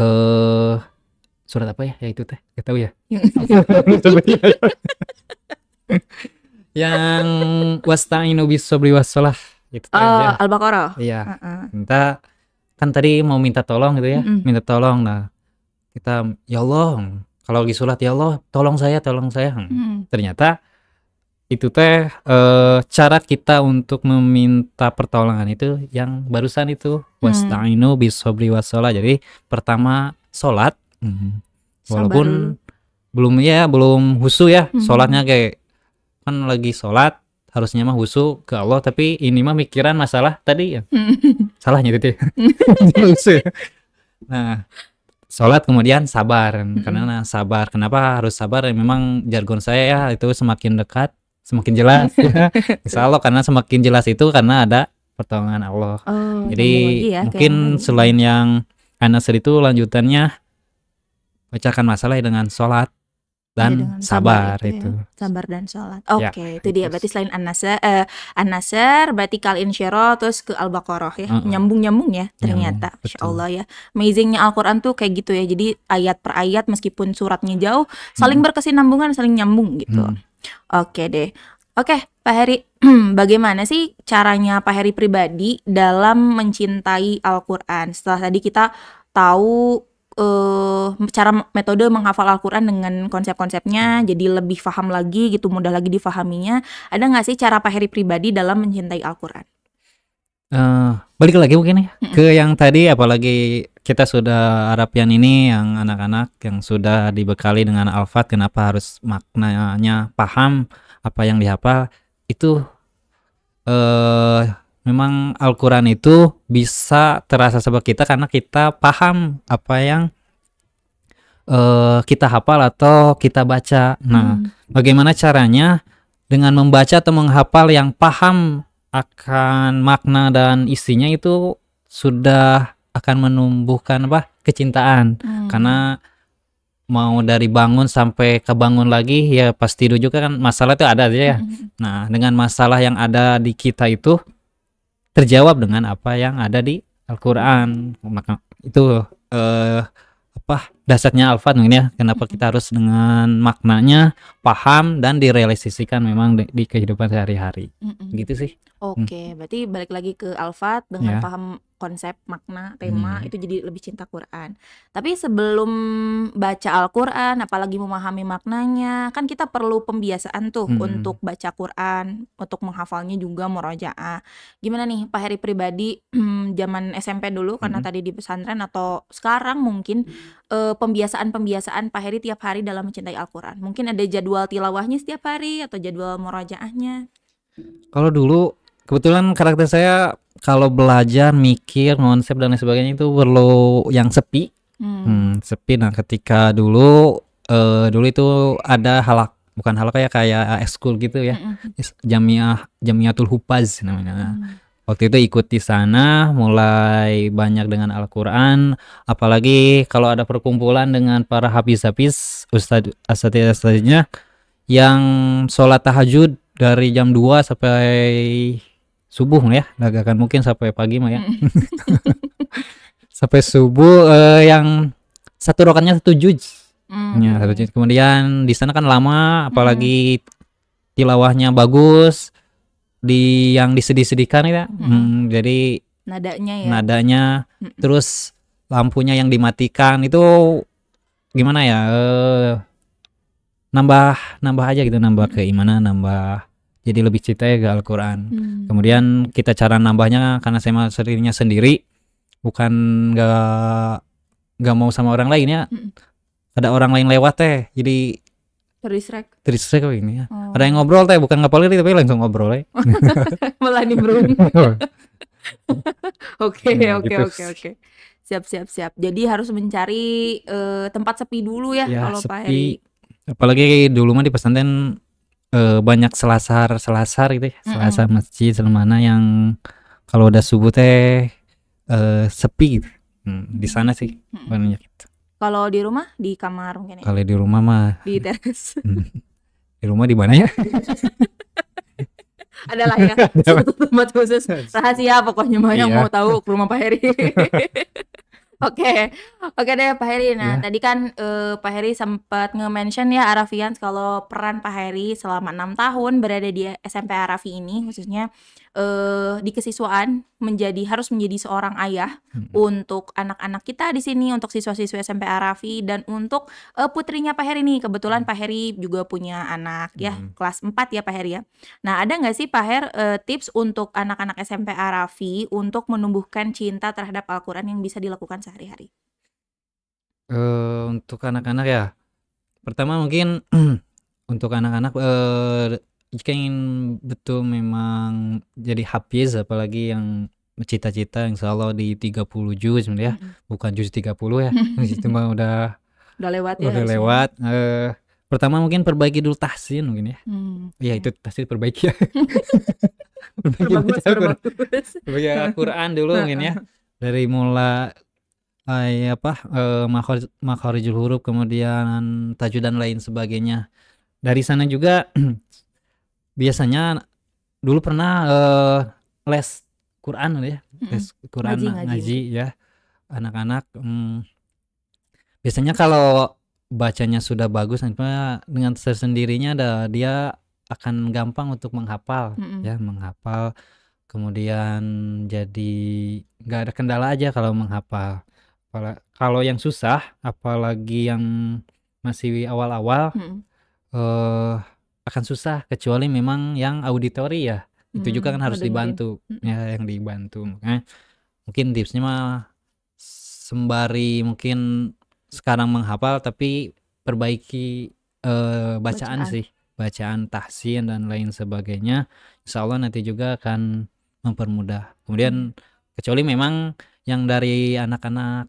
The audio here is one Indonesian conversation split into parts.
eh surat apa ya? Ya itu teh, nggak tahu ya. Yang wasta'inu bis-sabri was-shalah itu teh ya. Al-Baqarah. Iya. Heeh. Kita kan tadi mau minta tolong gitu ya, Mm-mm. minta tolong. Nah, kita ya Allah, kalau lagi sholat ya Allah, tolong saya, tolong saya. Mm. Ternyata itu teh cara kita untuk meminta pertolongan itu yang barusan itu wasta'inu bis-sabri was-shalah. Jadi pertama sholat, Sabar walaupun dulu. belum husu ya, Mm. sholatnya kayak kan lagi sholat harusnya mah husu ke Allah, tapi ini mah mikiran masalah tadi ya, salahnya gitu ya. Husu ya. Nah, sholat kemudian sabar, karena sabar. Kenapa harus sabar? Ya, memang jargon saya ya itu semakin dekat semakin jelas ya. Insya Allah, karena semakin jelas itu karena ada pertolongan Allah. Oh, Jadi sambung lagi ya, mungkin kayak selain yang An-Nasr itu lanjutannya pecahkan masalah dengan sholat dan dengan sabar itu ya. itu. Sabar dan sholat. Ya, Oke, itu dia. itu. Berarti selain An-Nasr, berarti Kal Insyirah, terus ke Al-Baqarah ya. Nyambung-nyambung ya ternyata. Nyambung, Masya betul. Allah ya. Amazingnya Al-Quran tuh kayak gitu ya. Jadi ayat per ayat meskipun suratnya jauh, saling berkesinambungan, saling nyambung gitu. Oke deh. Oke, Pak Heri, bagaimana sih caranya Pak Heri pribadi dalam mencintai Al-Quran? Setelah tadi kita tahu cara metode menghafal Al-Quran dengan konsep-konsepnya, jadi lebih paham lagi gitu, mudah lagi difahaminya. Ada nggak sih cara Pak Heri pribadi dalam mencintai Al-Quran? Balik lagi mungkin ya ke yang tadi, apalagi kita sudah Arabian ini, yang anak-anak yang sudah dibekali dengan Al-Fat, kenapa harus maknanya paham apa yang dihafal itu. Memang Al-Quran itu bisa terasa sebab kita karena kita paham apa yang kita hafal atau kita baca. Nah, bagaimana caranya dengan membaca atau menghafal yang paham akan makna dan isinya itu sudah akan menumbuhkan kecintaan. Karena mau dari bangun sampai kebangun lagi ya pasti tidur juga kan, masalah itu ada aja ya. Nah, dengan masalah yang ada di kita itu terjawab dengan apa yang ada di Al-Quran. Maka itu dasarnya Al-Fat mungkin ya, kenapa kita harus dengan maknanya paham dan direalisasikan memang di kehidupan sehari-hari. Gitu sih. Oke, berarti balik lagi ke Al-Fat dengan paham konsep, makna, tema, itu jadi lebih cinta Quran. Tapi sebelum baca Al-Quran, apalagi memahami maknanya, kan kita perlu pembiasaan tuh untuk baca Quran, untuk menghafalnya juga, murojaah. Gimana nih Pak Heri pribadi zaman SMP dulu, karena tadi di pesantren, atau sekarang mungkin pembiasaan Pak Heri tiap hari dalam mencintai Al-Quran? Mungkin ada jadwal tilawahnya setiap hari atau jadwal murojaahnya? Kalau dulu kebetulan karakter saya kalau belajar, mikir, konsep dan lain sebagainya itu perlu yang sepi. Sepi. Nah, ketika dulu itu ada bukan halak kayak ekskul gitu ya. Jamiatul Hufaz namanya. Waktu itu ikut di sana, mulai banyak dengan Al-Quran, apalagi kalau ada perkumpulan dengan para hafiz-hafiz, asatidz-asatidz-nya yang sholat tahajud dari jam 2 sampai subuh ya, agak mungkin sampai pagi mah ya. Sampai subuh, yang satu rakaatnya 1 juz. Ya, 1 juz. Kemudian di sana kan lama, apalagi tilawahnya bagus, yang disedih-sedihkan ya. Jadi nadanya terus lampunya yang dimatikan itu gimana ya, nambah aja gitu, nambah keimanan, nambah jadi lebih cinta ya ke Al-Quran. Kemudian kita cara nambahnya karena saya seringnya sendiri, bukan gak mau sama orang lain ya. Ada orang lain lewat jadi terdistract ini ya. Ada yang ngobrol bukan ngapalin tapi langsung ngobrol malah nimbrung. Oke. Siap. Jadi harus mencari tempat sepi dulu ya kalau Pak Heri. Apalagi dulu mah di pesantren banyak selasar gitu ya. Selasar masjid mana yang kalau udah subuh sepi gitu. Di sana sih banyak gitu. Kalau di rumah di kamar mungkin ya. Kalau di rumah mah di teras. Di rumah di mana ya? Adalah ya satu tempat khusus rahasia pokoknya mah yang mau tahu ke rumah Pak Heri. Oke, oke deh Pak Heri. Nah, Ya. tadi kan Pak Heri sempat nge-mention ya Arafians kalau peran Pak Heri selama 6 tahun berada di SMP Arafi ini khususnya di kesiswaan harus menjadi seorang ayah untuk anak-anak kita di sini, untuk siswa-siswa SMP Arafi dan untuk putrinya Pak Heri nih. Kebetulan Pak Heri juga punya anak ya, kelas 4 ya Pak Heri ya. Nah, ada nggak sih Pak Her tips untuk anak-anak SMP Arafi untuk menumbuhkan cinta terhadap Al-Quran yang bisa dilakukan sehari-hari? Untuk anak-anak ya, pertama mungkin untuk anak-anak jika ingin betul memang jadi hafiz, apalagi yang cita-cita insya Allah di 30 juz ya, bukan juz 30 ya, itu mah udah lewat ya udah harusnya. lewat. Pertama mungkin perbaiki dulu tahsin mungkin ya. Ya itu tahsin perbaiki ya. Bagus. Perbaiki Al-Quran dulu mungkin ya. Dari mulai makharijul huruf, kemudian tajwid dan lain sebagainya. Dari sana juga biasanya dulu pernah les Quran ya, les Quran ngaji ya anak-anak. Biasanya kalau bacanya sudah bagus, dengan sendirinya dia akan gampang untuk menghafal ya, menghafal. Kemudian jadi nggak ada kendala aja kalau menghafal. Kalau yang susah, apalagi yang masih awal-awal, akan susah kecuali memang yang auditori ya. Itu juga kan harus dibantu ya, yang dibantu. Mungkin tipsnya mah sembari mungkin sekarang menghafal tapi perbaiki bacaan sih, bacaan tahsin dan lain sebagainya. Insya Allah nanti juga akan mempermudah. Kemudian kecuali memang yang dari anak-anak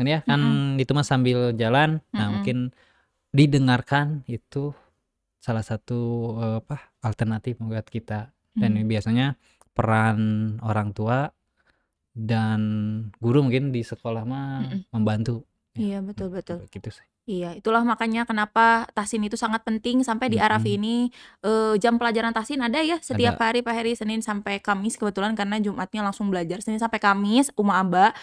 ya kan itu mah sambil jalan. Nah, mungkin didengarkan itu salah satu alternatif buat kita. Dan biasanya peran orang tua dan guru mungkin di sekolah mah membantu. Iya, betul. Gitu sih. Iya, itulah makanya kenapa tahsin itu sangat penting sampai di Arafi ini jam pelajaran tahsin ada ya setiap hari Pak Heri, Senin sampai Kamis kebetulan karena Jumatnya langsung belajar. Senin sampai Kamis Aba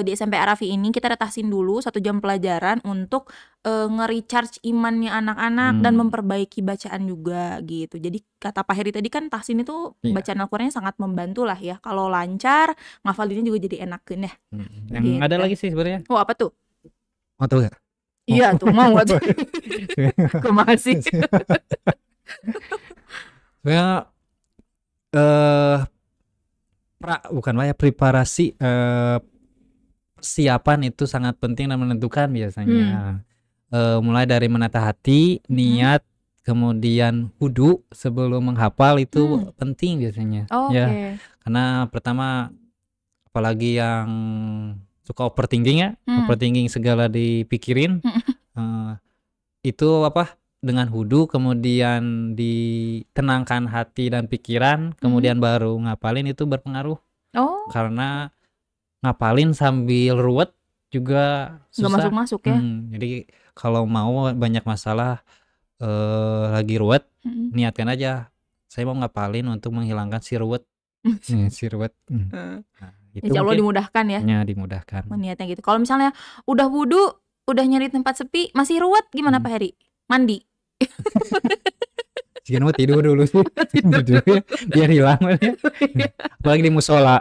di SMP Arafi ini kita ada tahsin dulu 1 jam pelajaran untuk nge-recharge imannya anak-anak dan memperbaiki bacaan juga gitu. Jadi kata Pak Heri tadi kan tahsin itu bacaan Al-Qur'annya sangat membantu lah ya. Kalau lancar ngafalinnya juga jadi enakeun ya. Yang gitu. Ada lagi sih sebenarnya. Oh, apa tuh? Mau tahu gak? Iya tuh mau tuh. Kumaha sih? Ya preparasi persiapan itu sangat penting dan menentukan biasanya. Mulai dari menata hati, niat, kemudian wudu sebelum menghafal itu penting biasanya. Ya, karena pertama apalagi yang suka overthinking ya, overthinking segala dipikirin, itu dengan wudu kemudian ditenangkan hati dan pikiran, kemudian baru ngapalin itu berpengaruh. Karena ngapalin sambil ruwet juga susah. Nggak masuk ya. Jadi kalau mau banyak masalah lagi ruwet, niatkan aja saya mau ngapalin untuk menghilangkan si ruwet. Si ruwet. Insya Allah dimudahkan ya. Ya, dimudahkan. Niatnya gitu. Kalau misalnya udah wudu, udah nyari tempat sepi, masih ruwet gimana Pak Heri? Mandi. Jangan mau tidur dulu sih. Biar hilang ya. Apalagi di musola.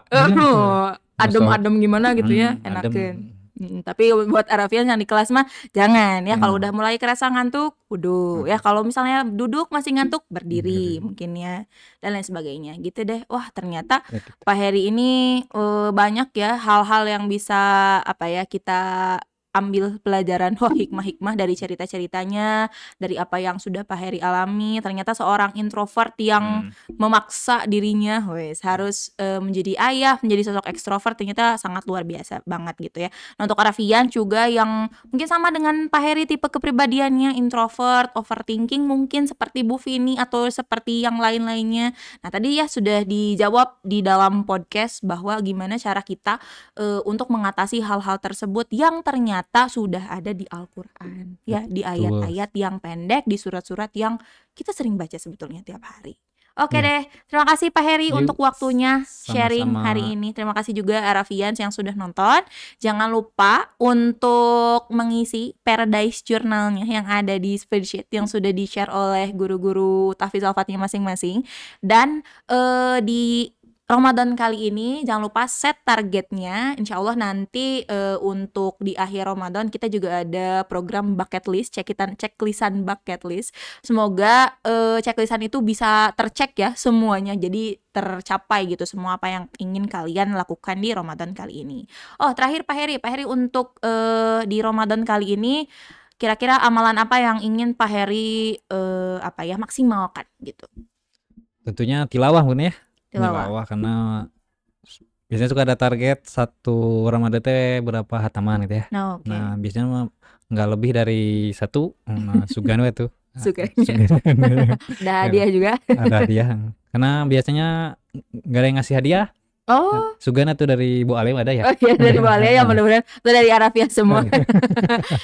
Adem-adem gimana gitu ya, enakeun. Tapi buat Arafian yang di kelas mah jangan ya. Kalau udah mulai kerasa ngantuk, wudu ya. Kalau misalnya duduk masih ngantuk, berdiri mungkin ya, dan lain sebagainya gitu deh. Wah, ternyata Pak Heri ini banyak ya hal-hal yang bisa kita ambil pelajaran, hikmah-hikmah dari cerita-ceritanya, dari apa yang sudah Pak Heri alami. Ternyata seorang introvert yang memaksa dirinya harus menjadi ayah, menjadi sosok ekstrovert, ternyata sangat luar biasa banget gitu ya. Nah, untuk Arafian juga yang mungkin sama dengan Pak Heri, tipe kepribadiannya introvert, overthinking mungkin seperti Bu Vini atau seperti yang lain-lainnya. Nah, tadi ya sudah dijawab di dalam podcast bahwa gimana cara kita untuk mengatasi hal-hal tersebut yang ternyata sudah ada di Al-Quran ya, di ayat-ayat yang pendek, di surat-surat yang kita sering baca sebetulnya tiap hari. Oke deh, terima kasih Pak Heri untuk waktunya sharing sama-sama. hari ini. Terima kasih juga Arafians yang sudah nonton. Jangan lupa untuk mengisi Paradise Journal-nya yang ada di spreadsheet yang sudah di-share oleh guru-guru tahfiz al-Fatihah masing-masing. Dan di Ramadan kali ini jangan lupa set targetnya. Insya Allah nanti untuk di akhir Ramadan kita juga ada program bucket list, checklistan bucket list. Semoga checklistan itu bisa tercek ya semuanya, jadi tercapai gitu semua apa yang ingin kalian lakukan di Ramadan kali ini. Oh terakhir Pak Heri untuk di Ramadan kali ini kira-kira amalan apa yang ingin Pak Heri maksimalkan gitu? Tentunya tilawah Bun ya. Tilawah karena biasanya suka ada target satu Ramadan teh berapa hataman gitu ya. Okay. Nah biasanya nggak lebih dari satu. Nah sugan itu. Ada hadiah juga. Ada hadiah. Karena biasanya nggak ada yang ngasih hadiah. Oh, Sugana tuh dari Bu Alim ada ya? Oh iya dari Bu Alia ya, mudah-mudahan itu dari Arafia semua.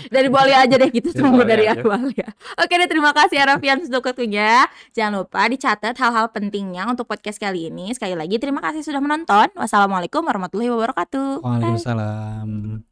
Dari Bu Alia aja deh gitu, semua dari Bu Alia. Oke deh, terima kasih Arafian untuk waktunya. Jangan lupa dicatat hal-hal pentingnya untuk podcast kali ini. Sekali lagi terima kasih sudah menonton. Wassalamualaikum warahmatullahi wabarakatuh. Waalaikumsalam.